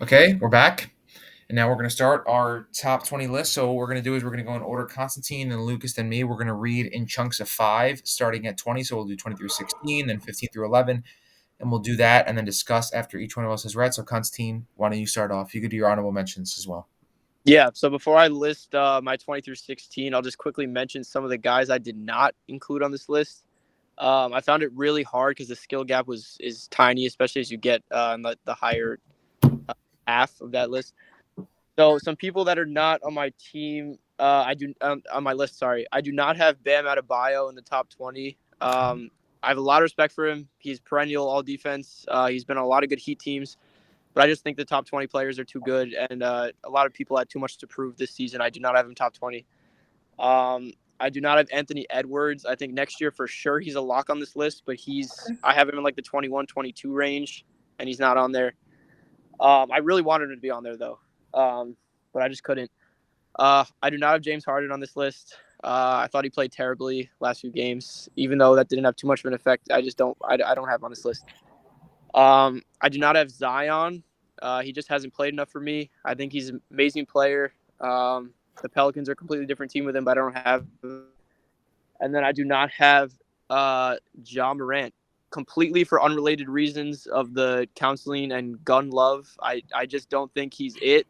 Okay, we're back. And now we're going to start our top 20 list. So, what we're going to do is we're going to go in order Constantine and Lucas, then me. We're going to read in chunks of five, starting at 20. So, we'll do 20 through 16, then 15 through 11. And we'll do that and then discuss after each one of us has read. So, Constantine, why don't you start off? You could do your honorable mentions as well. Yeah, so before I list my 20 through 16, I'll just quickly mention some of the guys I did not include on this list. I found it really hard because the skill gap is tiny, especially as you get in the higher half of that list. So some people that are not on my team, I do on my list. Sorry, I do not have Bam Adebayo in the top 20. I have a lot of respect for him. He's perennial all defense. He's been on a lot of good Heat teams. But I just think the top 20 players are too good, and a lot of people had too much to prove this season. I do not have him top 20. I do not have Anthony Edwards. I think next year for sure he's a lock on this list, but I have him in like the 21, 22 range, and he's not on there. I really wanted him to be on there though, but I just couldn't. I do not have James Harden on this list. I thought he played terribly last few games, even though that didn't have too much of an effect. I just don't. I don't have him on this list. I do not have Zion. He just hasn't played enough for me. I think he's an amazing player. The Pelicans are a completely different team with him, but I don't have him. And then I do not have Ja Morant completely for unrelated reasons of the counseling and gun love. I just don't think he's it.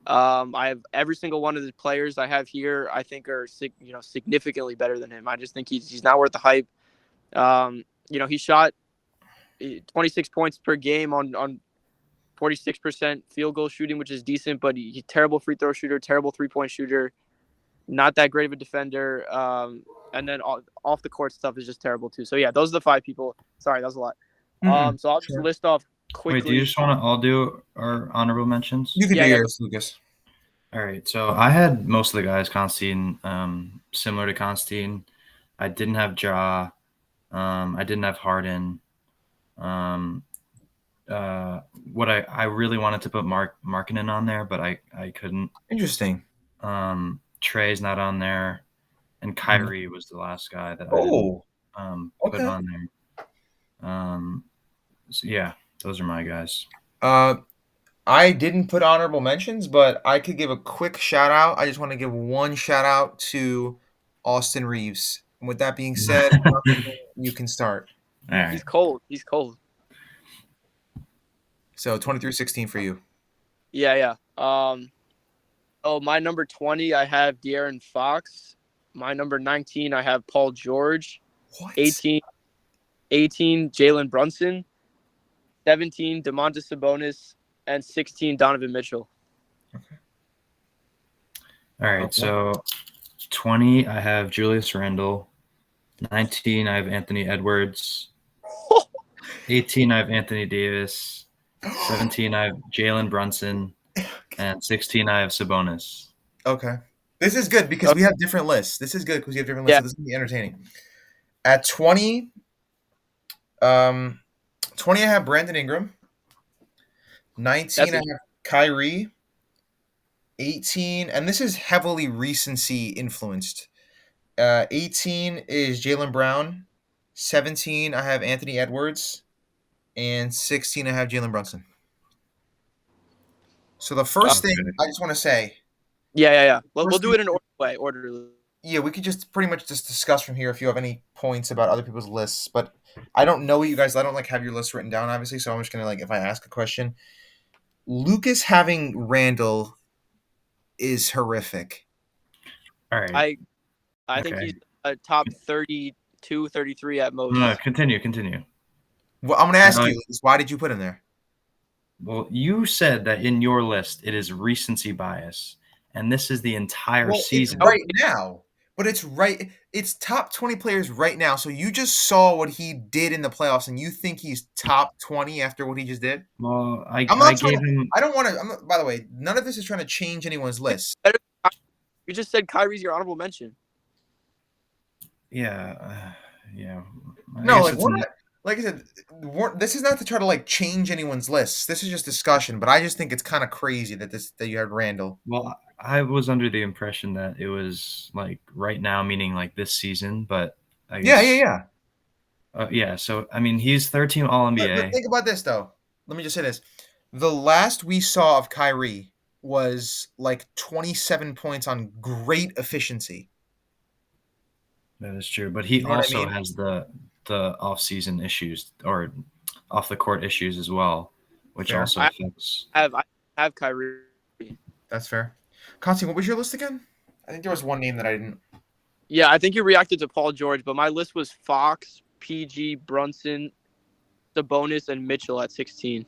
I have every single one of the players I have here. I think are significantly better than him. I just think he's not worth the hype. He shot 26 points per game on 46% field goal shooting, which is decent, but he's terrible free throw shooter, terrible 3-point shooter, not that great of a defender. And then off the court stuff is just terrible too. So yeah, those are the five people. Sorry, that was a lot. So I'll just list off Wait, do you quickly. just want to all do our honorable mentions? You could do Yeah. yours, Lucas. All right. So I had most of the guys Constantine, similar to Constantine. I didn't have Ja. I didn't have Harden. Um, what I really wanted to put Markkinen on there, but I couldn't. Interesting. Trey's not on there, and Kyrie was the last guy that I Oh, didn't put okay. on there. So yeah, those are my guys. I didn't put honorable mentions, but I could give a quick shout out. I just want to give one shout out to Austin Reeves. And with that being said, you can start. All right. He's cold. He's cold. So 20 through 16 for you. Yeah. My number 20, I have De'Aaron Fox. My number 19, I have Paul George. What? 18, Jalen Brunson. 17, Domantas Sabonis. And 16, Donovan Mitchell. Okay. All right. So 20, I have Julius Randle. 19, I have Anthony Edwards. 18, I have Anthony Davis. 17, I have Jalen Brunson. And 16, I have Sabonis. Okay. This is good because we have different lists. This is good because we have different lists. Yeah. So this is going to be entertaining. At 20, 20, I have Brandon Ingram. 19, I have Kyrie. 18, and this is heavily recency influenced. 18 is Jaylen Brown. 17, I have Anthony Edwards. And 16, I have Jalen Brunson. So the first thing I just want to say. Yeah. We'll do it in orderly. Yeah, we could just pretty much just discuss from here if you have any points about other people's lists. But I don't know you guys. I don't have your list written down, obviously. So I'm just gonna if I ask a question, Lucas having Randall is horrific. All right. I think he's a top 32, 33 at most. No, continue. Well, I'm gonna ask you, why did you put him there? Well, you said that in your list it is recency bias, and this is the entire season. It's right now, but it's top 20 players right now. So you just saw what he did in the playoffs, and you think he's top 20 after what he just did? Well, I gave him. I don't want to. By the way, none of this is trying to change anyone's list. You just said Kyrie's your honorable mention. Yeah. No, we're not. Like I said, this is not to try to change anyone's lists. This is just discussion. But I just think it's kind of crazy that you had Randall. Well, I was under the impression that it was right now, meaning this season. But I guess, yeah. Yeah. So I mean, he's 13 All NBA. But think about this though. Let me just say this: The last we saw of Kyrie was like 27 points on great efficiency. That is true, but he You know what I also mean? has the off-season issues or off the court issues as well, which Fair. also affects. I have Kyrie. That's fair. Constantine, what was your list again? I think there was one name that I didn't. Yeah, I think you reacted to Paul George, but my list was Fox, PG, Brunson, Sabonis, and Mitchell at 16.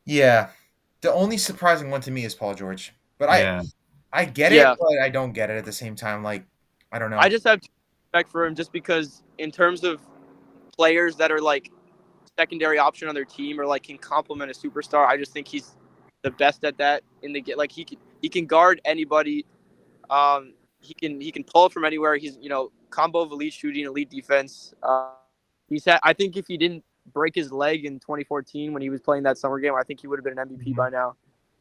Yeah. The only surprising one to me is Paul George. But Yeah, I get it, Yeah, but I don't get it at the same time. Like, I don't I know. just have respect for him just because in terms of players that are like secondary option on their team or like can complement a superstar, I just think he's the best at that in the get. Like he can guard anybody. He can pull from anywhere. He's combo of elite shooting, elite defense. He's had. I think if he didn't break his leg in 2014 when he was playing that summer game, I think he would have been an MVP Mhm. by now.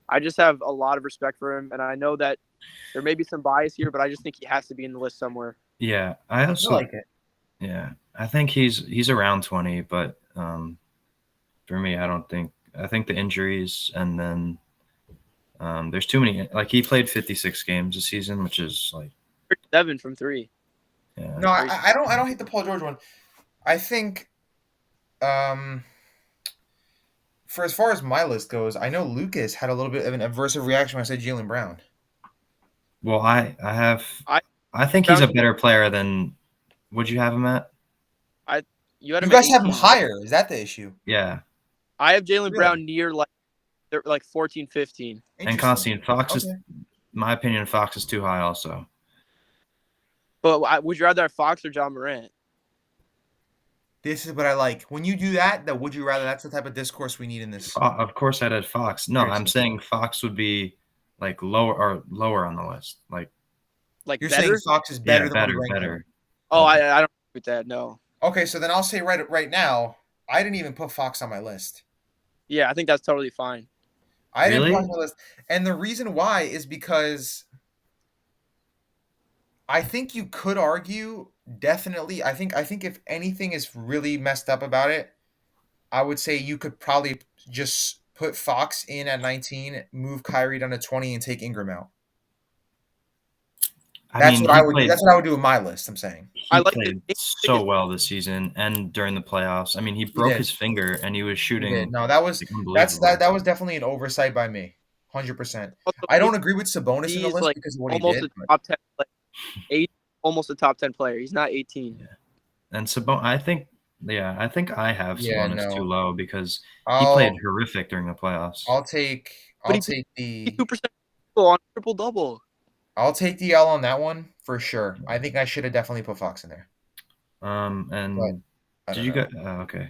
I just have a lot of respect for him, and I know that there may be some bias here, but I just think he has to be in the list somewhere. yeah. I I also, like it. yeah, I think he's around 20, but for me, I don't think. I think the injuries and then there's too many. Like he played 56 games this season, which is like 7 from 3. yeah, No, Crazy. I don't hate the Paul George one. I think um for as far as my list goes, I know Lucas had a little bit of an adverse reaction when I said Jalen Brown. Well, I have. I I think he's Brown. a better player than. Would you have him at? I You had You him at guys have him 18, right? higher. Is that the issue? Yeah. I have Jalen Really? Brown near like 14, 15. And Interesting. Constantine Fox is, Okay. my opinion, Fox is too high also. But would you rather have Fox or John Morant? This is what I like. When you do that, the would you rather, that's the type of discourse we need in this. Of course, I'd add Fox. No, I'm Seriously. saying Fox would be like lower on the list. Like, Like You're saying better? Fox is yeah, better than what we better, rank him. better, Oh, better. I don't agree with that. No. Okay, so then I'll say right now, I didn't even put Fox on my list. Yeah, I think that's totally fine. I didn't put him Really? on my list. And the reason why is because I think you could argue definitely. I think if anything is really messed up about it, I would say you could probably just put Fox in at 19, move Kyrie down to 20, and take Ingram out. I mean, I would do. That's what I would do with my list. I'm saying I he like the played so well this season and during the playoffs. I mean, he he broke did. his finger and he was He did. shooting No, that was like, unbelievable. that was definitely an oversight by me. 100%. also I don't agree with Sabonis in the he's list like because of what he almost did. a But top 10 like 8 almost a top 10 player. He's not 18. Yeah. And I think, yeah, I think I have yeah, Sabonis too no. low because he played I'll horrific during the playoffs. I'll take But I'll he put take the 82% on triple double. I'll take the L on that one for sure. I think I should have definitely put Fox in there, but And I did don't you know. get? Okay.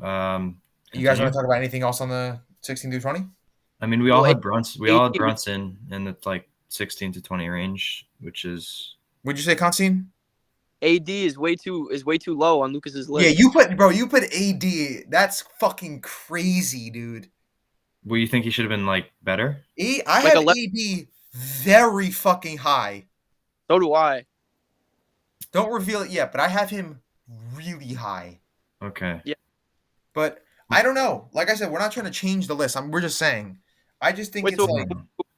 You guys want Continue. to talk about anything else on the 16 through 20? I mean, we all Well, had Brunson. We all had 80 Brunson in the like 16 to 20 range, which is Would you say Constantine? AD is way too low on Lucas's Yeah, list. you put AD. That's fucking crazy, dude. well, you think he should have been like better? I Like have 11. AD very fucking high. So do I. Don't reveal it yet, but I have him really high. Okay. Yeah. But I don't know. Like I said, we're not trying to change the list. We're just saying. I just think Wait, it's so like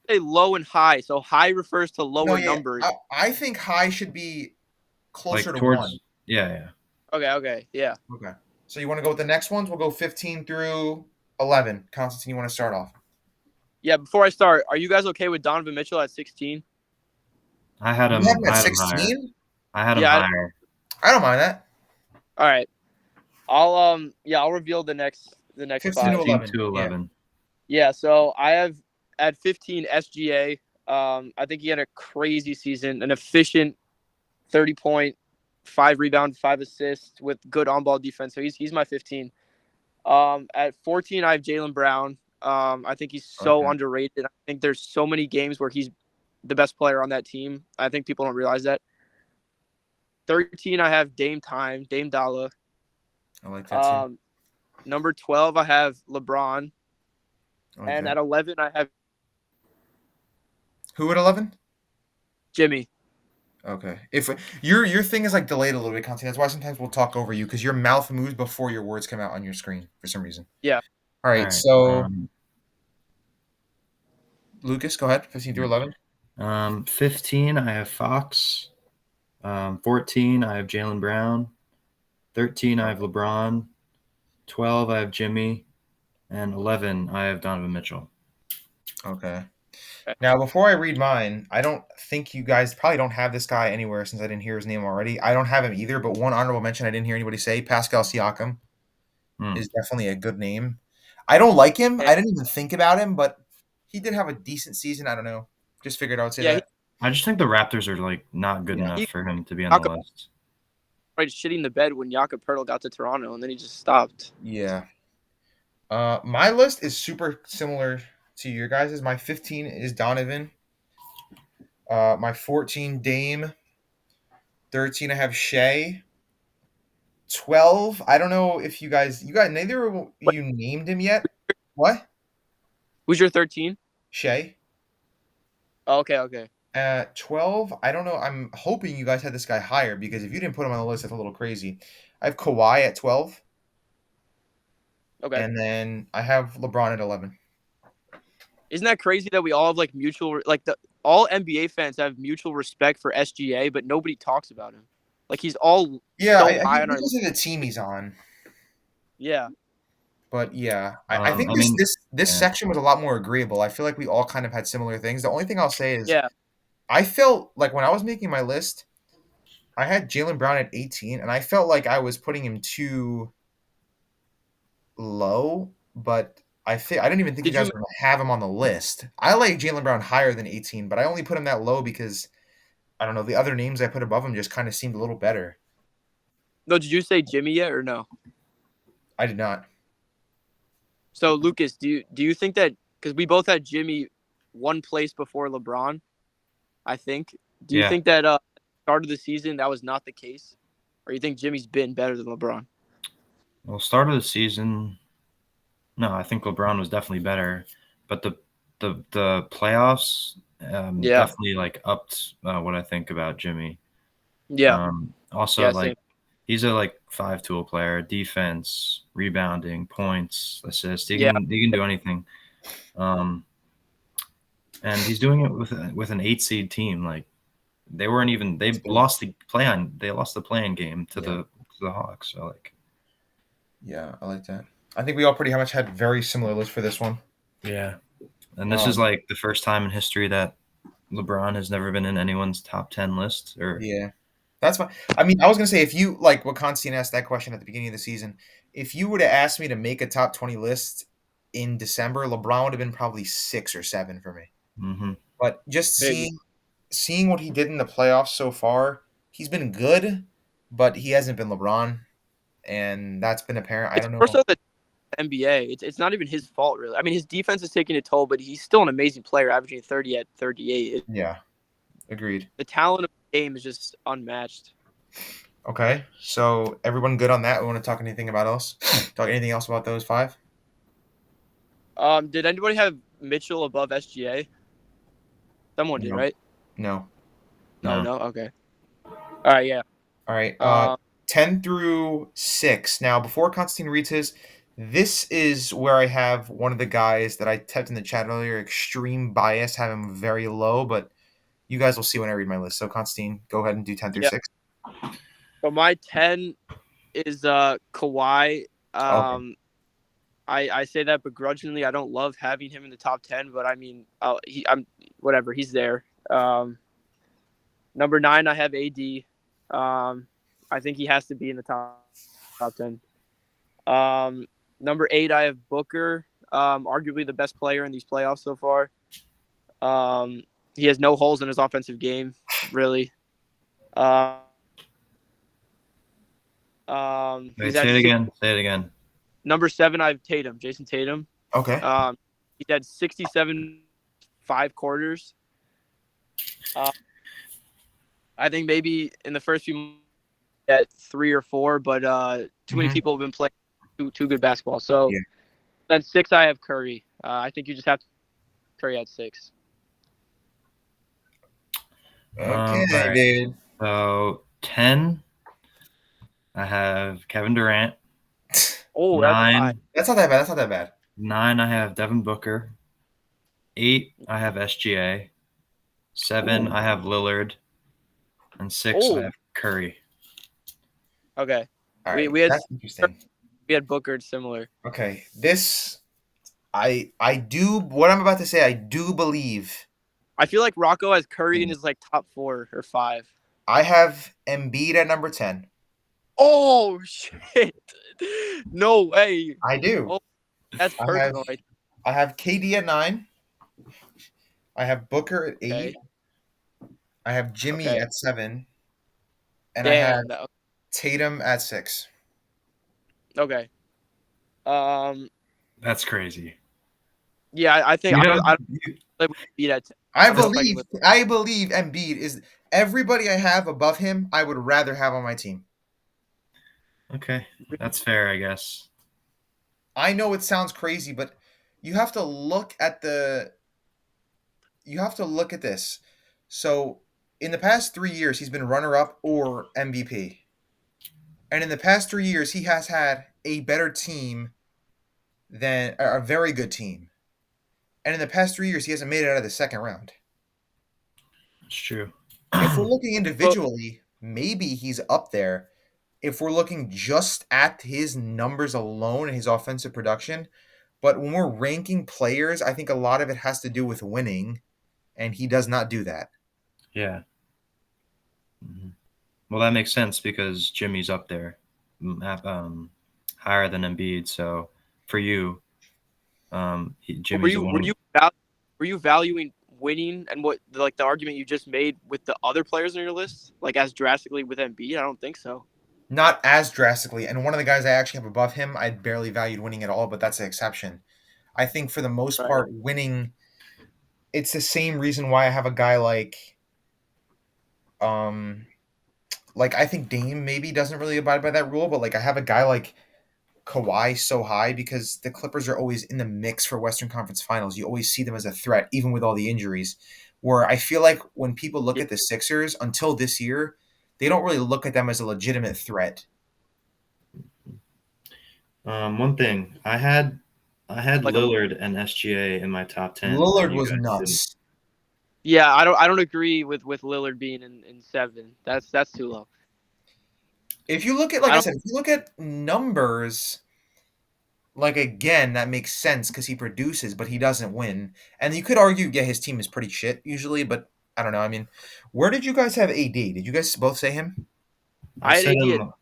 say low and high. So high refers to no, lower yeah. numbers. I think high should be closer Like to one. towards yeah. Okay, yeah. Okay. So you want to go with the next ones? We'll go 15 through 11. Constantine, you want to start off? Yeah, before I start, are you guys okay with Donovan Mitchell at 16? I had You have him. him I at had him higher. 16? I had him Yeah. higher. I don't mind that. All right. I'll reveal the next 15 to 5. 15 11. to Yeah. 11. Yeah, so I have at 15 SGA. I think he had a crazy season, an efficient 30-point, 5 rebound, 5 assists with good on-ball defense. So he's my 15. At 14, I have Jalen Brown. I think he's so Okay. underrated. I think there's so many games where he's the best player on that team. I think people don't realize that. 13, I have Dame Dalla. I like that too. Number 12, I have LeBron. I like And that. at 11, I have Who at 11? Jimmy. Okay. If your thing is like delayed a little bit, Constantine, that's why sometimes we'll talk over you because your mouth moves before your words come out on your screen for some reason. Yeah. All All right. right. So Lucas, go ahead. 15 through 11. 15, I have Fox. 14, I have Jaylen Brown. 13, I have LeBron. 12, I have Jimmy. And 11, I have Donovan Mitchell. Okay. Now, before I read mine, I don't think you guys probably don't have this guy anywhere since I didn't hear his name already. I don't have him either, but one honorable mention I didn't hear anybody say, Pascal Siakam is definitely a good name. I don't like him. I didn't even think about him, but he did have a decent season. I don't know. Just figured I would say that. I just think the Raptors are like not good enough for him to be on the list. Right, shitting the bed when Jakob Poeltl got to Toronto, and then he just stopped. Yeah. My list is super similar to your guys's. My 15 is Donovan. My 14, Dame. 13, I have Shea. 12, I don't know if you guys neither of you named him yet. What? Who's your 13? Shea. Oh, okay. 12, I don't know. I'm hoping you guys had this guy higher because if you didn't put him on the list, that's a little crazy. I have Kawhi at 12. Okay. And then I have LeBron at 11. Isn't that crazy that we all have like mutual, like all NBA fans have mutual respect for SGA, but nobody talks about him. Like he's all I high think on our because of the team he's on. Yeah. But yeah, I think this section was a lot more agreeable. I feel like we all kind of had similar things. The only thing I'll say is I felt like when I was making my list, I had Jaylen Brown at 18, and I felt like I was putting him too low, but I didn't even think you guys were going to have him on the list. I like Jaylen Brown higher than 18, but I only put him that low because, I don't know, the other names I put above him just kind of seemed a little better. No, did you say Jimmy yet or no? I did not. So, Lucas, do you think that – because we both had Jimmy one place before LeBron, I think. Do you think that start of the season that was not the case? Or you think Jimmy's been better than LeBron? Well, start of the season, no, I think LeBron was definitely better. But the playoffs definitely like upped what I think about Jimmy. Yeah. Also, like he's a like 5-tool player: defense, rebounding, points, assists. He can do anything. And he's doing it with an 8-seed team. Like they weren't even they lost the play-in game to the Hawks. So like, yeah, I like that. I think we all pretty much had very similar lists for this one. Yeah, and this is like the first time in history that LeBron has never been in anyone's top 10 list. That's fine. I mean, I was gonna say if you like what Constantine asked that question at the beginning of the season, if you would have asked me to make a top 20 list in December, LeBron would have been probably 6 or 7 for me. Mm-hmm. But just seeing what he did in the playoffs so far, he's been good, but he hasn't been LeBron, and that's been apparent. I don't know. First of the NBA, it's not even his fault really. I mean, his defense is taking a toll, but he's still an amazing player, averaging 30 at 38. Yeah, agreed. The talent of the game is just unmatched. Okay, so everyone good on that? We want to talk anything about else? Talk anything else about those 5? Did anybody have Mitchell above SGA? Someone did, right? No. Okay. All right, yeah. All right. 10 through 6. Now, before Constantine reads his, this is where I have one of the guys that I typed in the chat earlier, extreme bias, have him very low, but you guys will see when I read my list. So, Constantine, go ahead and do 10 through 6. So, my 10 is Kawhi. Okay. I say that begrudgingly. I don't love having him in the top 10, but I mean, I'm whatever. He's there. Number 9, I have AD. I think he has to be in the top 10. Number 8, I have Booker. Arguably the best player in these playoffs so far. He has no holes in his offensive game, really. Say it again. Number 7, I have Tatum, Jason Tatum. Okay. He had 67 5 quarters. I think maybe in the first few months at 3 or 4, but too many people have been playing too good basketball. So then 6, I have Curry. I think you just have to Curry at 6. Okay, dude. So 10, I have Kevin Durant. 9, that's not that bad. 9, I have Devin Booker. 8, I have SGA. 7, I have Lillard. And 6, I Oh, have Curry. okay. All We right, we had that's interesting. Booker similar. Okay, this I do what I'm about to say. I do believe. I feel like Rocco has Curry in his like top 4 or 5. I have Embiid at number 10. Oh shit! No way. I do. Oh, that's I have personal, right? I have KD at 9. I have Booker at 8. Okay. I have Jimmy Okay. at 7, and I have Damn. Tatum at 6. Okay. Um. That's crazy. Yeah, I think You I know, don't. I don't you- like beat at. 10. I I don't know if I can believe live. I believe Embiid is everybody I have above him. I would rather have on my team. okay, that's fair, I guess. I know it sounds crazy, but you have to look at the you have to look at this. So, in the past 3 years, he's been runner up or MVP. And in the past 3 years, he has had a better team than a very good team. And in the past 3 years, he hasn't made it out of the second round. It's true. If we're looking Well, individually, maybe he's up there. If we're looking just at his numbers alone and his offensive production, but when we're ranking players, I think a lot of it has to do with winning, and he does not do that. Yeah. Mhm. Well, that makes sense because Jimmy's up there, higher than Embiid. So for you, were Jimmy's the you were one. you were you valuing winning and what like the argument you just made with the other players on your list like as drastically with Embiid? I don't think so. Not as drastically. And one of the guys I actually have above him, I barely valued winning at all, but that's the exception. I think for the most Right. part, winning, it's the same reason why I have a guy um, like I think Dame maybe doesn't really abide by that rule, but like I have a guy like Kawhi so high because the Clippers are always in the mix for Western Conference Finals. You always see them as a threat, even with all the injuries. Where I feel like when people look Yeah. at the Sixers until this year, they don't really look at them as a legitimate threat. One thing I had Like a Lillard and SGA in my top 10, and Lillard you was guys didn't. nuts. yeah, I don't agree with Lillard being in 7. That's too low. If you look at, like I I don't said, if you look at numbers, like again, that makes sense because he produces, but he doesn't win. And you could argue, yeah, his team is pretty shit usually, but I don't know. I mean, where did you guys have AD? Did you guys both say him? I I had said AD at him.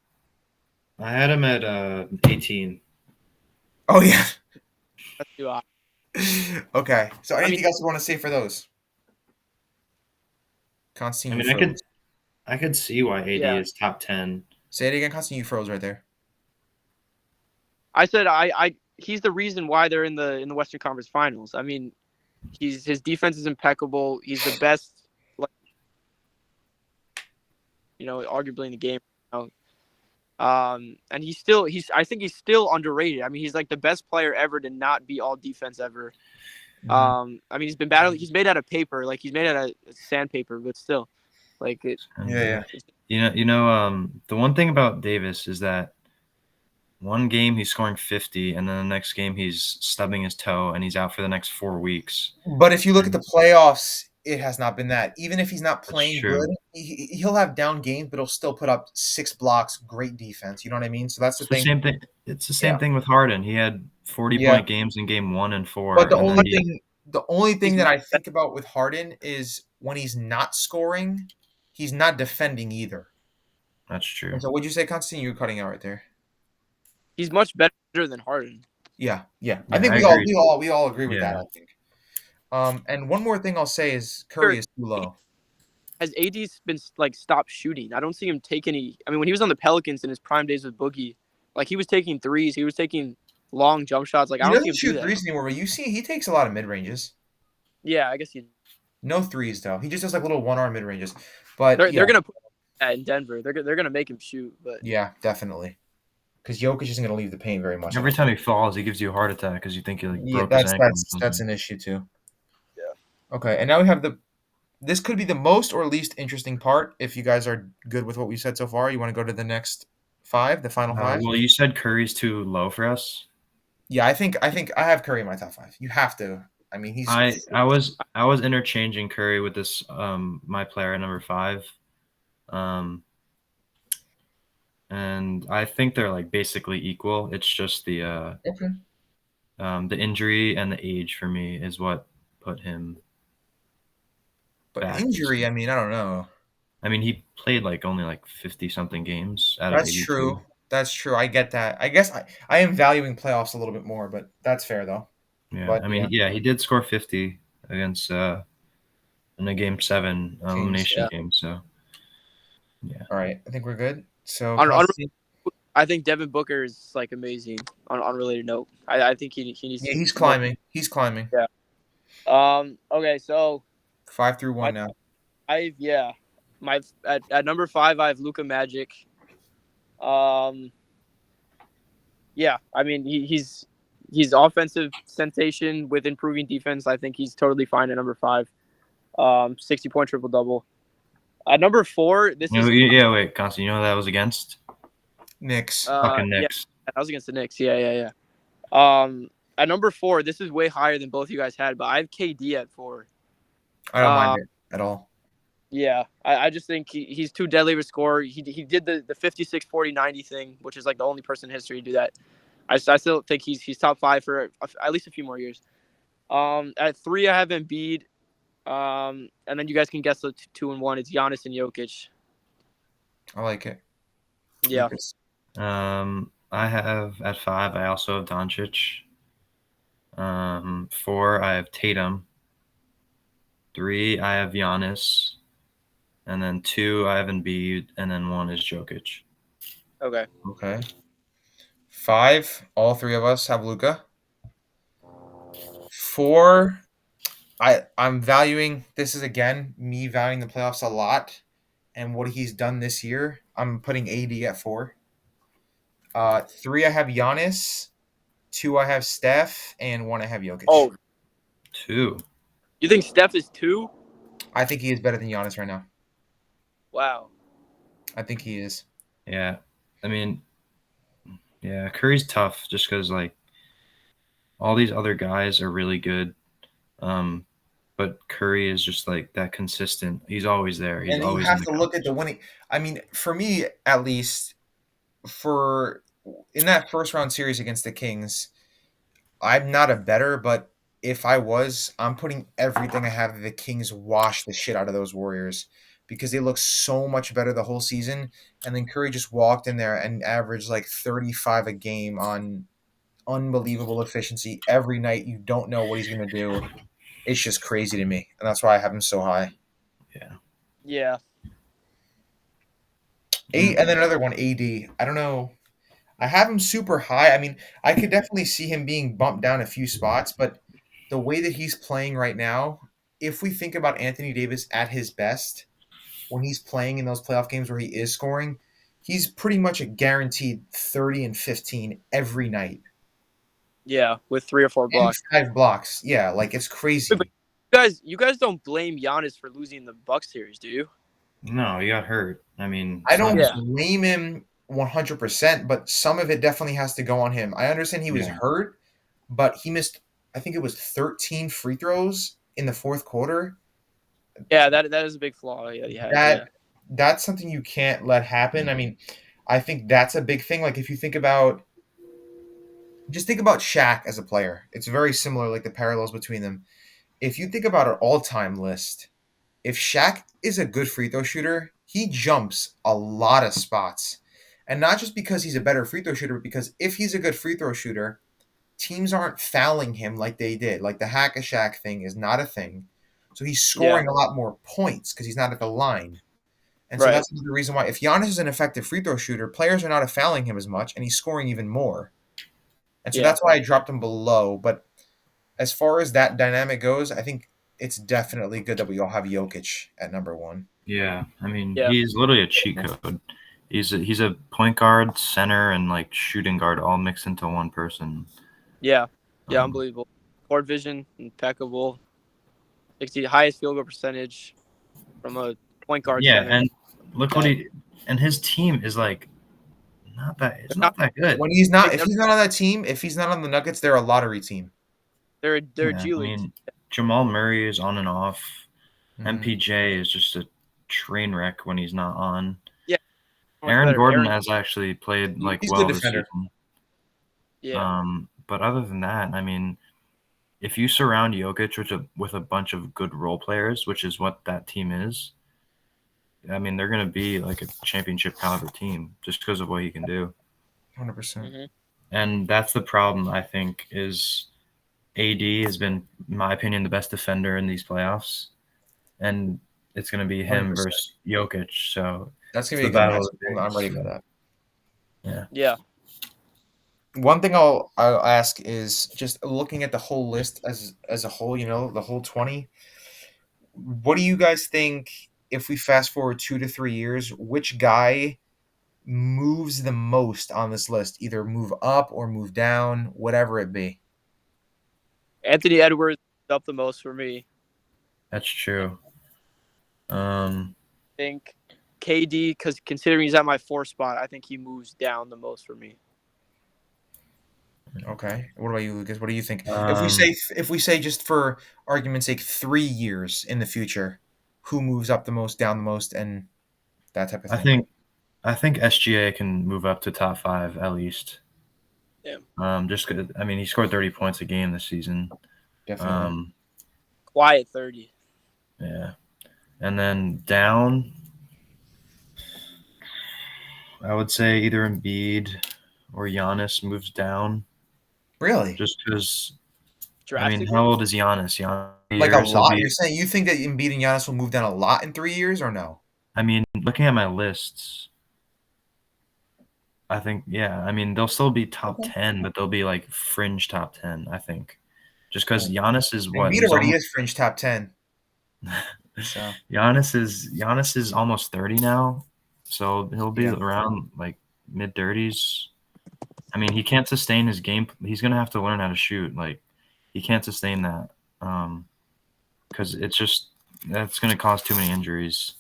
I had him at 18. Oh yeah. that's too high. Okay. So I mean, anything else you want to say for those? I Constantine, you mean, I could froze. I could see why AD yeah. is top 10. Say it again, Constantine. You froze right there. I said I he's the reason why they're in the Western Conference Finals. I mean, his defense is impeccable. He's the best, like arguably in the game. You and he's I think he's still underrated. I mean, he's like the best player ever to not be all defense ever. Mhm. I mean, he's been battling. He's made out of paper, like he's made out of sandpaper, but still, like it. Yeah, yeah. The one thing about Davis is that one game he's scoring 50, and then the next game he's stubbing his toe and he's out for the next 4 weeks. But if you look at And the playoffs, it has not been that. Even if he's not that's playing good, true. he'll have down games, but he'll still put up 6 blocks, great defense. You know what I mean? So that's the It's the thing. same thing. It's the Yeah. same thing with Harden. He had 40 Yeah. point games in game 1 and 4, But and then the only He's thing that I think about with Harden is when he's not scoring, he's not defending either. that's And true. so what'd you say, Constantine? You were cutting out right there. he's much better than Harden. Yeah, yeah. I Yeah, think I we all agree. we all agree with that, Yeah, I think. And one more thing I'll say is Sure, Curry is too low. has AD's been like stopped shooting? I don't see him take any. I mean, when he was on the Pelicans in his prime days with Boogie, like he was taking threes, he was taking long jump shots. Like I He don't see doesn't him do shoot that. threes anymore, but you see he takes a lot of mid ranges. Yeah, I guess No threes though. He just does like little one arm mid ranges. But they're yeah, gonna put that in Denver. They're gonna make him shoot, but yeah, definitely. Because Jokic isn't going to leave the paint very much. I every don't time think. he falls, he gives you a heart attack because you think he Yeah, broke his ankle or that's something. an issue too. yeah. Okay, and now we have this could be the most or least interesting part. If you guys are good with what we said so far, you want to go to the next 5, the final 5? Well, you said Curry's too low for us. Yeah, I think I have Curry in my top 5. You have to. I mean, he's. I was interchanging Curry with this my player at number 5. And I think they're like basically equal. It's just Okay. the injury and the age for me is what put him But back. injury, I mean, I don't know. I mean, he played like only like 50 something games out of That's 82. true. That's true. I get that. I guess I am valuing playoffs a little bit more, but that's fair though. Yeah, But I yeah, mean, yeah, he did score 50 against in a game 7 Kings. elimination Yeah. game. So yeah, All right, I think we're good. So On, Constantine, I think Devin Booker is like amazing. On unrelated note, I think he yeah, needs he's more. climbing. He's climbing. Yeah. Okay. So 5 through my 1 now. yeah, my at number 5 I have Luka Magic. Um. Yeah. I mean he's offensive sensation with improving defense. I think he's totally fine at number 5. 60-point triple double. At number 4, this is yeah. Wait, Constant, you know who that was against? Knicks. Fucking yeah, Knicks. I was against the Knicks. Yeah. At number 4, this is way higher than both you guys had, but I have KD at 4. I don't mind it at all. Yeah, I just think he's too deadly of a scorer. He did the 56 40 90 thing, which is like the only person in history to do that. I still think he's top 5 for at least a few more years. At 3 I have Embiid. And then you guys can guess the 2 and 1. It's Giannis and Jokic. I like it. Yeah. Lucas. I have at 5. I also have Doncic. 4, I have Tatum. 3, I have Giannis. And then 2, I have Embiid. And then 1 is Jokic. Okay. Okay. 5, all 3 of us have Luca. 4, I'm valuing this is again me valuing the playoffs a lot and what he's done this year. I'm putting AD at 4. 3 I have Giannis. 2 I have Steph, and 1 I have Jokic. Oh, 2. you think Steph is 2? I think he is better than Giannis right now. Wow. I think he is. Yeah. I mean, yeah, Curry's tough just because, like, all these other guys are really good. But Curry is just, like, that consistent. He's always there. He's And you always in have the to look at the winning. I mean, for me at least, for in that first round series against the Kings, I'm not a better, but if I was, I'm putting everything I have that the Kings wash the shit out of those Warriors because they look so much better the whole season. And then Curry just walked in there and averaged like 35 a game on unbelievable efficiency every night. You don't know what he's going to do. It's just crazy to me. And that's why I have him so high. Yeah. Yeah. And then another one, AD. I don't know. I have him super high. I mean, I could definitely see him being bumped down a few spots, but the way that he's playing right now, if we think about Anthony Davis at his best, when he's playing in those playoff games where he is scoring, he's pretty much a guaranteed 30 and 15 every night. Yeah, with 3 or 4 And blocks. 5 blocks. Yeah, like it's crazy. But you guys don't blame Giannis for losing the Bucks series, do you? No, he got hurt. I mean, I don't Yeah. blame him 100%, but some of it definitely has to go on him. I understand he was hurt, but he missed, I think it was 13 free throws in the fourth quarter. Yeah, that is a big flaw. Yeah. That's something you can't let happen. I mean, I think that's a big thing. Like if you think about Shaq as a player. It's very similar, like the parallels between them. If you think about an all-time list, if Shaq is a good free throw shooter, he jumps a lot of spots. And not just because he's a better free throw shooter, but because if he's a good free throw shooter, teams aren't fouling him like they did. Like the hack a Shaq thing is not a thing. So he's scoring a lot more points because he's not at the line. And so that's another reason why if Giannis is an effective free throw shooter, players are not fouling him as much and he's scoring even more. And so that's why I dropped him below. But as far as that dynamic goes, I think it's definitely good that we all have Jokic at number 1. Yeah, I mean, he's literally a cheat code. He's a point guard, center, and like shooting guard all mixed into one person. Yeah, unbelievable. Court vision, impeccable. 60 highest field goal percentage from a point guard. Yeah, center. and look what his team is like. It's not that good. When he's not, if he's not on that team, if he's not on the Nuggets, they're a lottery team. They're Yeah, G I League. mean, Jamal Murray is on and off. Mhm. MPJ is just a train wreck when he's not on. Yeah, much Aaron better. Gordon has actually played He's a good well this defender. season. Yeah. But other than that, I mean, if you surround Jokic with a bunch of good role players, which is what that team is, I mean, they're going to be like a championship caliber team just because of what he can do. 100%. Mm-hmm. And that's the problem, I think, is AD has been, in my opinion, the best defender in these playoffs. And it's going to be him 100%. versus Jokic. So That's it's gonna be the a good battle of matchup. the I'm ready bigs. for that. Yeah. Yeah. One thing I'll ask is just looking at the whole list as a whole. The whole 20. What do you guys think if we fast forward 2 to 3 years? Which guy moves the most on this list? Either move up or move down, whatever it be. Anthony Edwards up the most for me. That's true. I think KD, because considering he's at my 4 spot, I think he moves down the most for me. Okay. What about you, Lucas? What do you think? Um, If we say just for argument's sake 3 years in the future, who moves up the most, down the most, and that type of I thing? think I think SGA can move up to top 5 at least. Yeah. Just 'cause, I mean, he scored 30 points a game this season. Definitely. Um, Quiet 30. yeah, and then down, I would say either Embiid or Giannis moves down. Really? Just because, I mean, Drastically? how old is Giannis? Giannis Like a years he'll lot? be. You're saying you think that Embiid and Giannis will move down a lot in 3 years, or no? I mean, looking at my lists, I think yeah. I mean, they'll still be top Okay. 10, but they'll be like fringe top 10. I think, just because Cool. Giannis is what Embiid he's already almost. is fringe top 10. So Giannis is almost 30 now, so he'll be yeah, around like mid 30s. I mean, he can't sustain his game. He's gonna have to learn how to shoot. Like, he can't sustain that, because it's just that's gonna cause too many injuries.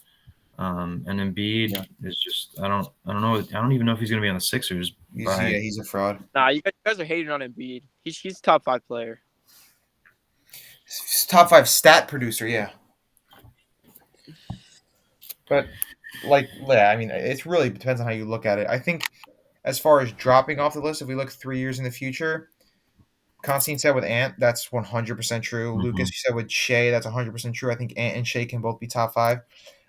And Embiid yeah. is just I don't know. I don't even know if he's gonna be on the Sixers by. He's a fraud. Nah, you guys are hating on Embiid. He's top 5 player. Top 5 stat producer, yeah. But yeah, I mean, it really depends on how you look at it. I think as far as dropping off the list, if we look 3 years in the future, Constantine said with Ant, that's 100% true. Lucas, Mhm. you said with Shea, that's 100% true. I think Ant and Shea can both be top 5.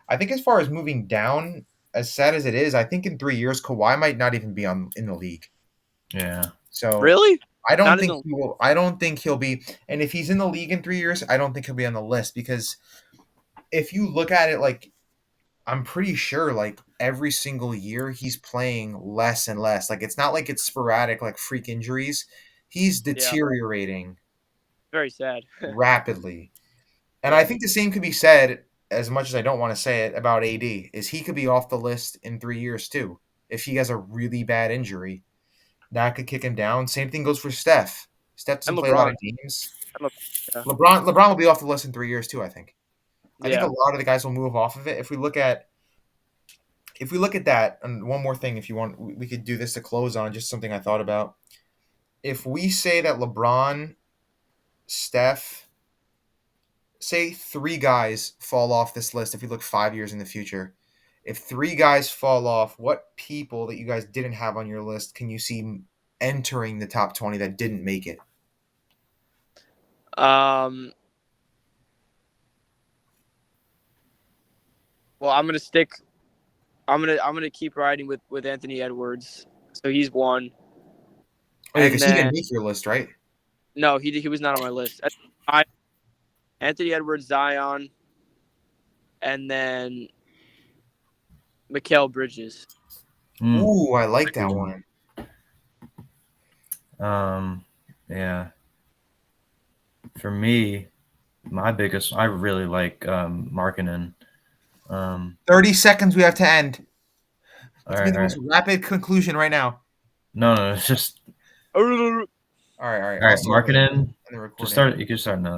I think as far as moving down, as sad as it is, I think in 3 years, Kawhi might not even be in the league. Yeah. So Really? I don't Not in think the he will. I don't think he'll be. And if he's in the league in 3 years, I don't think he'll be on the list because if you look at it, like I'm pretty sure, like every single year he's playing less and less. Like it's not like it's sporadic, like freak injuries. He's Yeah. deteriorating Very sad. rapidly, and I Yeah. think the same could be said. As much as I don't want to say it about AD, is he could be off the list in 3 years too if he has a really bad injury. That could kick him down. Same thing goes for Steph. Steph doesn't And play a lot LeBron. of games. And yeah. LeBron will be off the list in 3 years too. I think. I think a Yeah. lot of the guys will move off of it. If we look at that, and one more thing, if you want, we could do this to close on just something I thought about. If we say that LeBron, Steph, say 3 guys fall off this list, if you look 5 years in the future, if 3 guys fall off, what people that you guys didn't have on your list can you see entering the top 20 that didn't make it? Um. Well, I'm gonna keep riding with Anthony Edwards. So he's one. Oh yeah, And because he then didn't make your list, right? no, he was not on my list. Anthony Edwards, Zion, and then Mikal Bridges. Mm, Ooh, I like that good one. Yeah. For me, I really like Markkinen. 30 seconds we have to end. All Let's right, make the all most right. rapid conclusion right now. No, it's just All right. all I'll right. start Markkinen. the Just recording. start. You can start now.